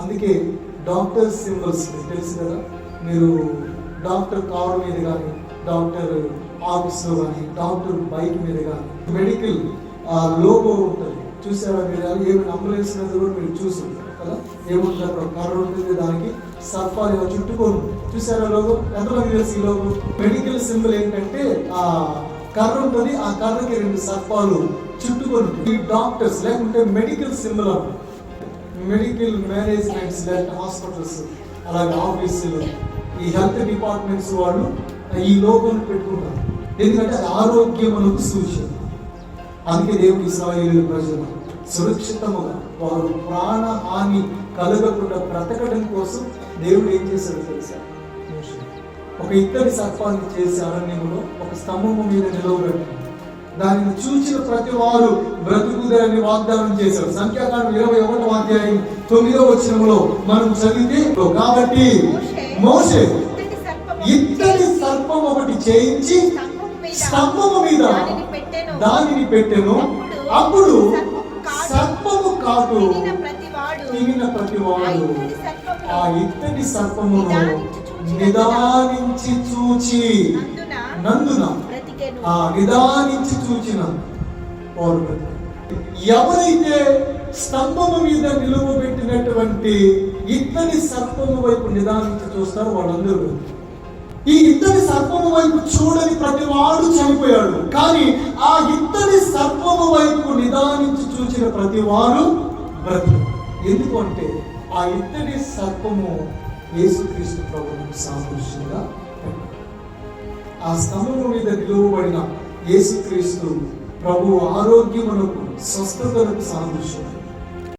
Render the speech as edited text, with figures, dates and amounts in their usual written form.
అందుకే doctor symbols తెలుసు కదా, మీరు డాక్టర్ కారు మీద కానీ, డాక్టర్ ఆఫీస్లో కానీ, డాక్టర్ బైక్ మీద కానీ మెడికల్ లోగో ఉంటుంది చూసారా మీరు? ఏమైనా అంబులెన్స్ మీద కూడా మీరు చూసుంటారు కదా, ఏముంటుంది అక్కడ కర్ర ఉంటుంది, దానికి సర్పాలు చుట్టుకోను చూసారా లోగో? ఎంతమంది తెలుసు ఈ లోగో? మెడికల్ సింబల్ ఏంటంటే ఆ కర్ర ఉంటుంది, ఆ కర్రకి 2 సర్పాలు చుట్టుకొని. ఈ డాక్టర్స్ లేకుంటే మెడికల్ సింబల్ అంటారు. మెడికల్ మేనేజ్మెంట్స్ లేకపోతే హాస్పిటల్స్, అలాగే ఆఫీసులు, ఈ హెల్త్ డిపార్ట్మెంట్స్ వాళ్ళు ఈ లోగోను పెట్టుకుంటారు. ఎందుకంటే అది ఆరోగ్యమునకు సూచన. అందుకే దేవుడు ఇశ్రాయేలు ప్రజలు సురక్షితముగా వారు ప్రాణ హాని కలగకుండా బ్రతకడం కోసం దేవుడు ఏం చేశాడు తెలుసా? ఒక ఇత్తడి సర్పాన్ని చేసి అరణ్యంలో ఒక స్తంభము మీద నిలవబెట్టాడు. దానిని చూచిన ప్రతి వారు బ్రతుకుదని వాగ్దానం చేశారు. సంఖ్యాకాండం 21వ అధ్యాయం 9వ వచనంలో మనం చదివితే, కాబట్టి మోషే ఇత్తడి సర్పం ఒకటి చేయించి స్తంభము మీద దానిని పెట్టెను. అప్పుడు సర్పము కాటు తినిన ప్రతివాడు ఆ ఇత్తడి సర్పమును నిదానించి చూచి నందున నిదానించి చూచిన వారు. ఎవరైతే స్తంభము మీద నిలువబెట్టినటువంటి ఇత్తడి సర్పము వైపు నిదానించి చూస్తారో వాళ్ళందరూ. ఈ ఇత్తడి సర్పము వైపు చూడని ప్రతి వాడు చనిపోయాడు. కానీ ఆ ఇత్తడి సర్పము వైపు నిదానించి చూచిన ప్రతి వారు బ్రతుకు. ఎందుకు అంటే ఆ ఇత్తడి సర్పము యేసుక్రీస్తు ప్రభువుకు సాదృశ్యంగా, ఆ స్తంభము మీద నిలువబడిన యేసుక్రీస్తు ప్రభు ఆరోగ్యమునకు, స్వస్థతలకు సాదృశ్యం.